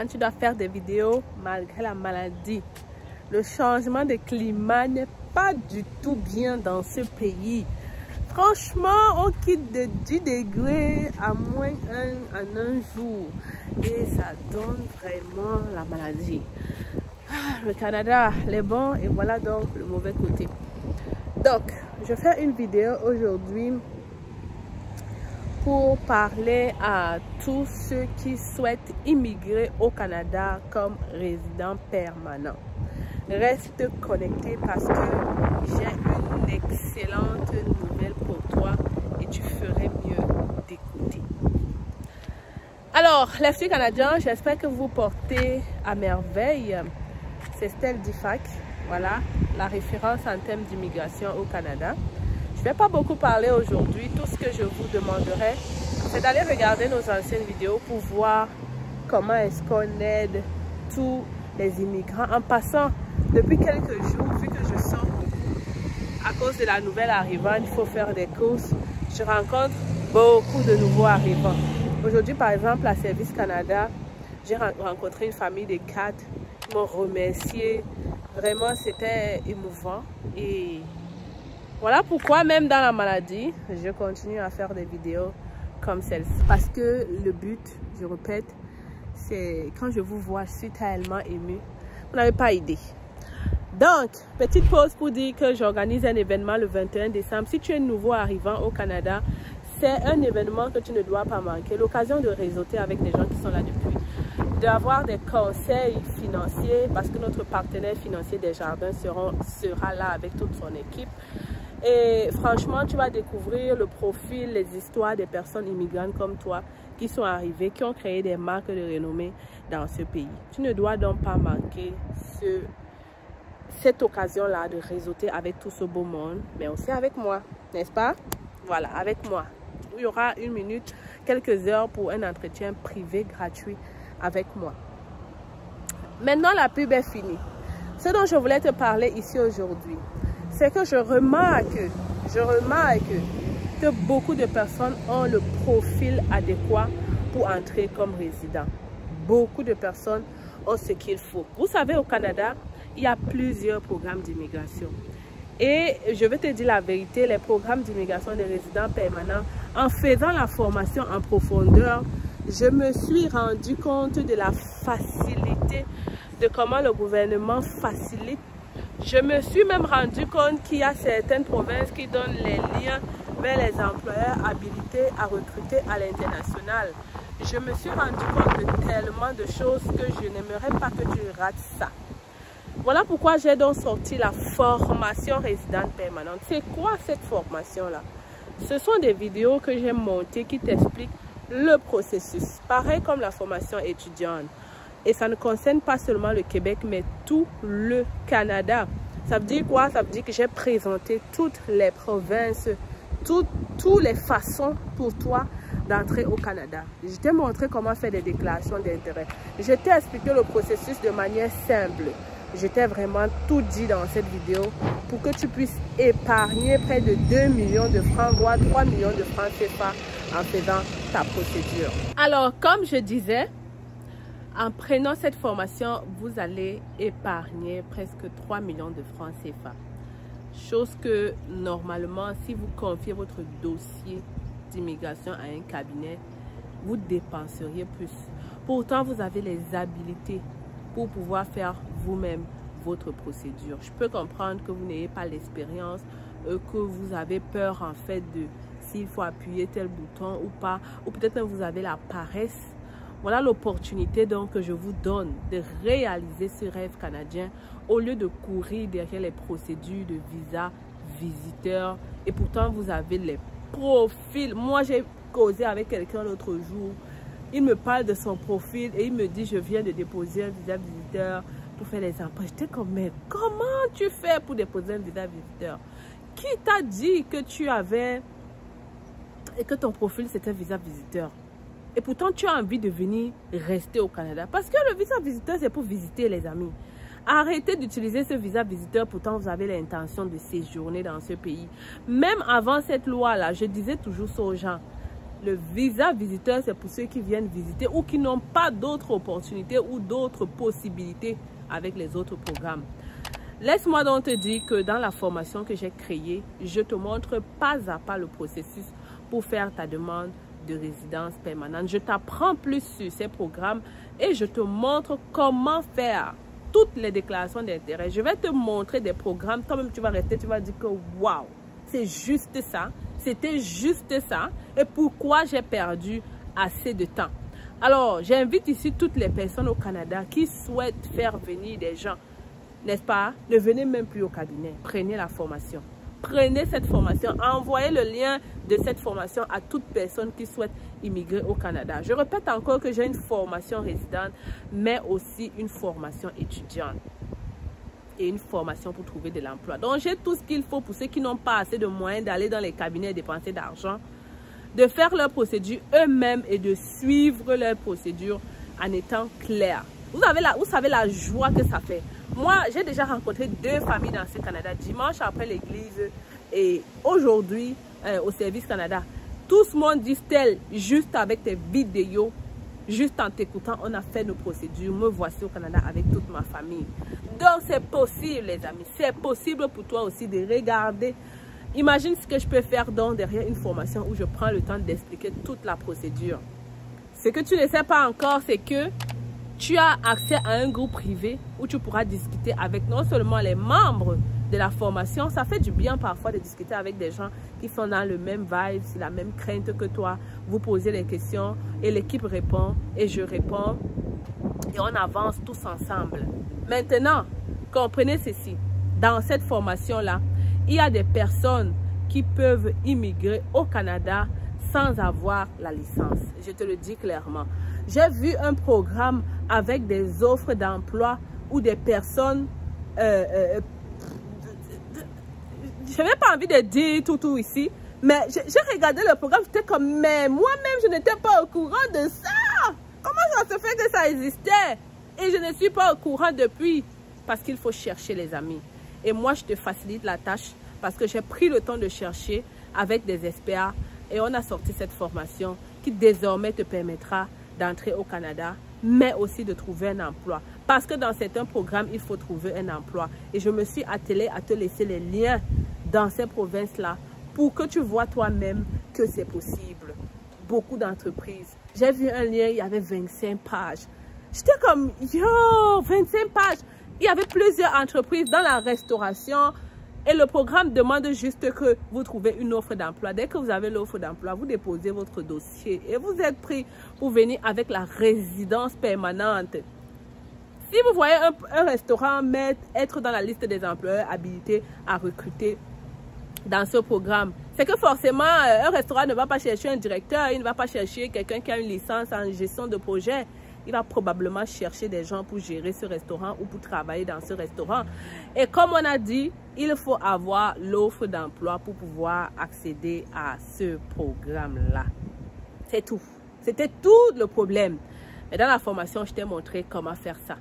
quand tu dois faire des vidéos malgré la maladie. Le changement de climat n'est pas du tout bien dans ce pays. Franchement, on quitte de 10 degrés à moins 1 en un jour. Et ça donne vraiment la maladie. Le Canada, les bons, et voilà donc le mauvais côté. Donc, je vais faire une vidéo aujourd'hui pour parler à tous ceux qui souhaitent immigrer au Canada comme résident permanent. Reste connecté parce que j'ai une excellente nouvelle pour toi et tu ferais mieux d'écouter. Alors, les filles canadiens, j'espère que vous portez à merveille. C'est Stell Difac, voilà, la référence en termes d'immigration au Canada. Je ne vais pas beaucoup parler aujourd'hui. Tout ce que je vous demanderai, c'est d'aller regarder nos anciennes vidéos pour voir comment est-ce qu'on aide tous les immigrants. En passant, depuis quelques jours, vu que je sors beaucoup, à cause de la nouvelle arrivante, il faut faire des courses. Je rencontre beaucoup de nouveaux arrivants. Aujourd'hui, par exemple, à Service Canada, j'ai rencontré une famille de 4. Ils m'ont remercié. Vraiment, c'était émouvant. Et voilà pourquoi, même dans la maladie, je continue à faire des vidéos comme celle-ci. Parce que le but, je répète, c'est quand je vous vois, je suis tellement émue. Vous n'avez pas idée. Donc, petite pause pour dire que j'organise un événement le 21 décembre. Si tu es nouveau arrivant au Canada, c'est un événement que tu ne dois pas manquer. L'occasion de réseauter avec des gens qui sont là depuis. D'avoir des conseils financiers parce que notre partenaire financier Desjardins sera là avec toute son équipe. Et franchement, tu vas découvrir le profil, les histoires des personnes immigrantes comme toi qui sont arrivées, qui ont créé des marques de renommée dans ce pays. Tu ne dois donc pas manquer cette occasion-là de réseauter avec tout ce beau monde, mais aussi avec moi, n'est-ce pas? Voilà, avec moi. Il y aura 1 minute, quelques heures pour un entretien privé gratuit avec moi. Maintenant, la pub est finie. Ce dont je voulais te parler ici aujourd'hui, c'est que je remarque que beaucoup de personnes ont le profil adéquat pour entrer comme résident. Beaucoup de personnes ont ce qu'il faut. Vous savez, au Canada, il y a plusieurs programmes d'immigration. Et je vais te dire la vérité, les programmes d'immigration des résidents permanents, en faisant la formation en profondeur, je me suis rendu compte de la facilité, de comment le gouvernement facilite. Je me suis même rendu compte qu'il y a certaines provinces qui donnent les liens vers les employeurs habilités à recruter à l'international. Je me suis rendu compte de tellement de choses que je n'aimerais pas que tu rates ça. Voilà pourquoi j'ai donc sorti la formation résidente permanente. C'est quoi cette formation-là? Ce sont des vidéos que j'ai montées qui t'expliquent le processus. Pareil comme la formation étudiante. Et ça ne concerne pas seulement le Québec, mais tout le Canada. Ça veut dire quoi? Ça veut dire que j'ai présenté toutes les provinces, toutes les façons pour toi d'entrer au Canada. Je t'ai montré comment faire des déclarations d'intérêt. Je t'ai expliqué le processus de manière simple. Je t'ai vraiment tout dit dans cette vidéo pour que tu puisses épargner près de 2 millions de francs, voire 3 millions de francs CFA en faisant ta procédure. Alors, comme je disais, en prenant cette formation, vous allez épargner presque 3 millions de francs CFA. Chose que, normalement, si vous confiez votre dossier d'immigration à un cabinet, vous dépenseriez plus. Pourtant, vous avez les habilités pour pouvoir faire vous-même votre procédure. Je peux comprendre que vous n'ayez pas l'expérience, que vous avez peur en fait de s'il faut appuyer tel bouton ou pas, ou peut-être que vous avez la paresse. Voilà l'opportunité donc que je vous donne de réaliser ce rêve canadien au lieu de courir derrière les procédures de visa, visiteur. Et pourtant, vous avez les profils. Moi, j'ai causé avec quelqu'un l'autre jour. Il me parle de son profil et il me dit, je viens de déposer un visa visiteur pour faire les emprunts. J'étais comme, mais comment tu fais pour déposer un visa visiteur? Qui t'a dit que tu avais et que ton profil c'était visa visiteur? Et pourtant, tu as envie de venir rester au Canada. Parce que le visa visiteur, c'est pour visiter les amis. Arrêtez d'utiliser ce visa visiteur, pourtant vous avez l'intention de séjourner dans ce pays. Même avant cette loi-là, je disais toujours ça aux gens. Le visa visiteur, c'est pour ceux qui viennent visiter ou qui n'ont pas d'autres opportunités ou d'autres possibilités avec les autres programmes. Laisse-moi donc te dire que dans la formation que j'ai créée, je te montre pas à pas le processus pour faire ta demande de résidence permanente. Je t'apprends plus sur ces programmes et je te montre comment faire toutes les déclarations d'intérêt. Je vais te montrer des programmes. Toi-même, tu vas rester, tu vas dire que waouh, c'est juste ça. C'était juste ça. Et pourquoi j'ai perdu assez de temps? Alors, j'invite ici toutes les personnes au Canada qui souhaitent faire venir des gens, n'est-ce pas? Ne venez même plus au cabinet. Prenez la formation. Prenez cette formation. Envoyez le lien de cette formation à toute personne qui souhaite immigrer au Canada. Je répète encore que j'ai une formation résidente, mais aussi une formation étudiante et une formation pour trouver de l'emploi. Donc, j'ai tout ce qu'il faut pour ceux qui n'ont pas assez de moyens d'aller dans les cabinets et dépenser d'argent, de faire leur procédure eux-mêmes et de suivre leur procédure en étant clair. Vous savez la joie que ça fait. Moi, j'ai déjà rencontré 2 familles dans ce Canada, dimanche après l'église et aujourd'hui au Service Canada. Tout ce monde dit, Stell, juste avec tes vidéos, juste en t'écoutant, on a fait nos procédures. Me voici au Canada avec toute ma famille. Donc, c'est possible, les amis. C'est possible pour toi aussi de regarder. Imagine ce que je peux faire donc derrière une formation où je prends le temps d'expliquer toute la procédure. Ce que tu ne sais pas encore, c'est que tu as accès à un groupe privé où tu pourras discuter avec non seulement les membres de la formation. Ça fait du bien parfois de discuter avec des gens qui sont dans le même vibe, la même crainte que toi. Vous posez les questions et l'équipe répond et je réponds et on avance tous ensemble. Maintenant, comprenez ceci. Dans cette formation-là, il y a des personnes qui peuvent immigrer au Canada sans avoir la licence. Je te le dis clairement. J'ai vu un programme avec des offres d'emploi où des personnes... je n'ai pas envie de dire tout ici, mais j'ai regardé le programme, j'étais comme, mais moi-même, je n'étais pas au courant de ça. Comment ça se fait que ça existait? Et je ne suis pas au courant depuis, parce qu'il faut chercher les amis. Et moi, je te facilite la tâche parce que j'ai pris le temps de chercher avec des experts et on a sorti cette formation qui désormais te permettra d'entrer au Canada, mais aussi de trouver un emploi. Parce que dans certains programmes, il faut trouver un emploi. Et je me suis attelée à te laisser les liens dans ces provinces-là pour que tu vois toi-même que c'est possible. Beaucoup d'entreprises. J'ai vu un lien, il y avait 25 pages. J'étais comme, yo, 25 pages. Il y avait plusieurs entreprises dans la restauration. Et le programme demande juste que vous trouvez une offre d'emploi. Dès que vous avez l'offre d'emploi, vous déposez votre dossier et vous êtes pris pour venir avec la résidence permanente. Si vous voyez un restaurant être dans la liste des employeurs habilités à recruter dans ce programme, c'est que forcément, un restaurant ne va pas chercher un directeur, il ne va pas chercher quelqu'un qui a une licence en gestion de projet. Il va probablement chercher des gens pour gérer ce restaurant ou pour travailler dans ce restaurant. Et comme on a dit, il faut avoir l'offre d'emploi pour pouvoir accéder à ce programme-là. C'est tout. C'était tout le problème. Et dans la formation, je t'ai montré comment faire ça.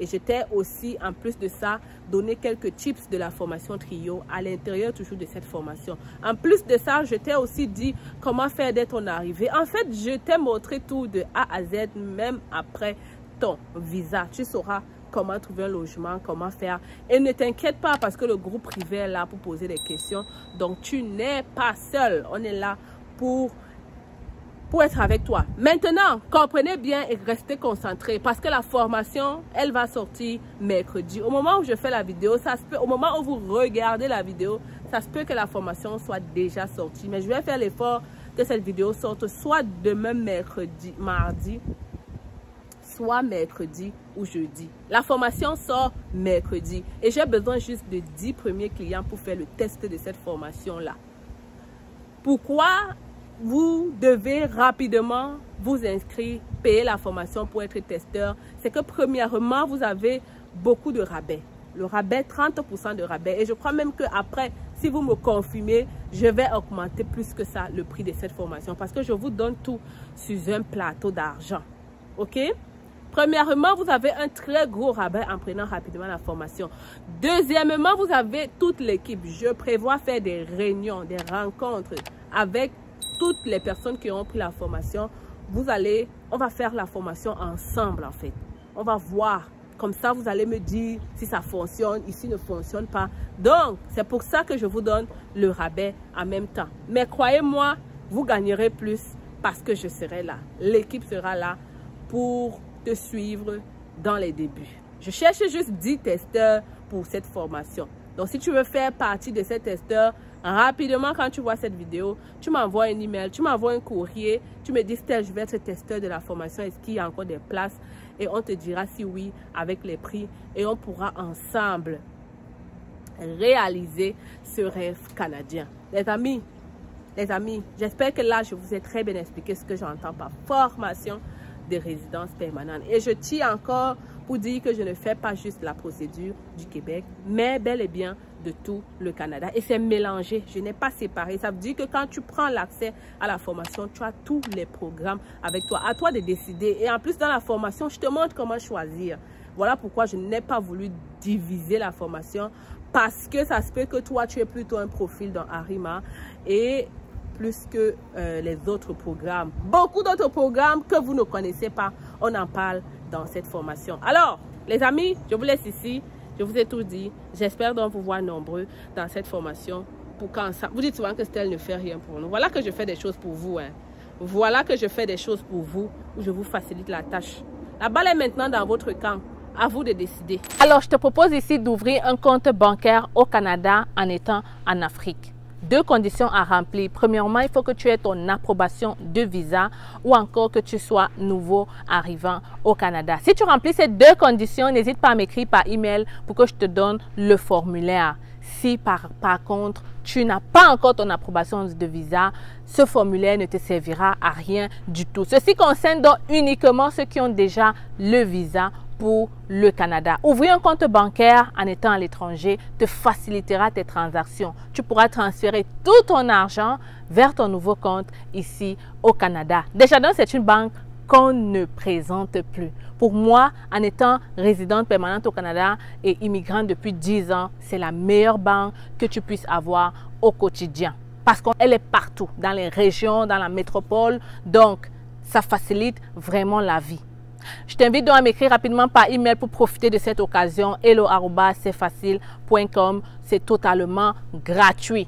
Et je t'ai aussi, en plus de ça, donné quelques tips de la formation Trio à l'intérieur toujours de cette formation. En plus de ça, je t'ai aussi dit comment faire dès ton arrivée. En fait, je t'ai montré tout de A à Z, même après ton visa. Tu sauras comment trouver un logement, comment faire. Et ne t'inquiète pas parce que le groupe privé est là pour poser des questions. Donc, tu n'es pas seul. On est là pour être avec toi. Maintenant, comprenez bien et restez concentrés parce que la formation, elle va sortir mercredi. Au moment où je fais la vidéo, ça se peut, au moment où vous regardez la vidéo, ça se peut que la formation soit déjà sortie. Mais je vais faire l'effort que cette vidéo sorte soit demain mardi, soit mercredi ou jeudi. La formation sort mercredi et j'ai besoin juste de 10 premiers clients pour faire le test de cette formation-là. Pourquoi vous devez rapidement vous inscrire, payer la formation pour être testeur? C'est que premièrement, vous avez beaucoup de rabais. Le rabais, 30% de rabais. Et je crois même qu'après, si vous me confirmez, je vais augmenter plus que ça le prix de cette formation. Parce que je vous donne tout sur un plateau d'argent. OK? Premièrement, vous avez un très gros rabais en prenant rapidement la formation. Deuxièmement, vous avez toute l'équipe. Je prévois faire des réunions, des rencontres avec toutes les personnes qui ont pris la formation, on va faire la formation ensemble en fait. On va voir. Comme ça, vous allez me dire si ça fonctionne, ici ne fonctionne pas. Donc, c'est pour ça que je vous donne le rabais en même temps. Mais croyez-moi, vous gagnerez plus parce que je serai là. L'équipe sera là pour te suivre dans les débuts. Je cherche juste 10 testeurs pour cette formation. Donc, si tu veux faire partie de ces testeurs, rapidement, quand tu vois cette vidéo, tu m'envoies un email, tu m'envoies un courrier, tu me dis, Stell, je vais être testeur de la formation, est-ce qu'il y a encore des places? Et on te dira si oui, avec les prix, et on pourra ensemble réaliser ce rêve canadien. Les amis, j'espère que là, je vous ai très bien expliqué ce que j'entends par formation de résidence permanente. Et je tiens encore pour dire que je ne fais pas juste la procédure du Québec, mais bel et bien de tout le Canada. Et c'est mélangé, je n'ai pas séparé. Ça veut dire que quand tu prends l'accès à la formation, tu as tous les programmes avec toi. À toi de décider. Et en plus, dans la formation, je te montre comment choisir. Voilà pourquoi je n'ai pas voulu diviser la formation, parce que ça se peut que toi, tu aies plutôt un profil dans Arima et plus que les autres programmes. Beaucoup d'autres programmes que vous ne connaissez pas, on en parle dans cette formation. Alors, les amis, je vous laisse ici. Je vous ai tout dit. J'espère donc vous voir nombreux dans cette formation. Pour quand ça, vous dites souvent que Stell ne fait rien pour nous. Voilà que je fais des choses pour vous. Hein. Voilà que je fais des choses pour vous, où je vous facilite la tâche. La balle est maintenant dans votre camp. À vous de décider. Alors, je te propose ici d'ouvrir un compte bancaire au Canada en étant en Afrique. 2 conditions à remplir. Premièrement, il faut que tu aies ton approbation de visa ou encore que tu sois nouveau arrivant au Canada. Si tu remplis ces 2 conditions, n'hésite pas à m'écrire par email pour que je te donne le formulaire. Si par contre, tu n'as pas encore ton approbation de visa, ce formulaire ne te servira à rien du tout. Ceci concerne donc uniquement ceux qui ont déjà le visa pour le Canada. Ouvrir un compte bancaire en étant à l'étranger te facilitera tes transactions. Tu pourras transférer tout ton argent vers ton nouveau compte ici au Canada. Desjardins, c'est une banque qu'on ne présente plus. Pour moi, en étant résidente permanente au Canada et immigrante depuis 10 ans, c'est la meilleure banque que tu puisses avoir au quotidien. Parce qu'elle est partout, dans les régions, dans la métropole. Donc, ça facilite vraiment la vie. Je t'invite donc à m'écrire rapidement par email pour profiter de cette occasion. hello@cfacile.com. C'est totalement gratuit.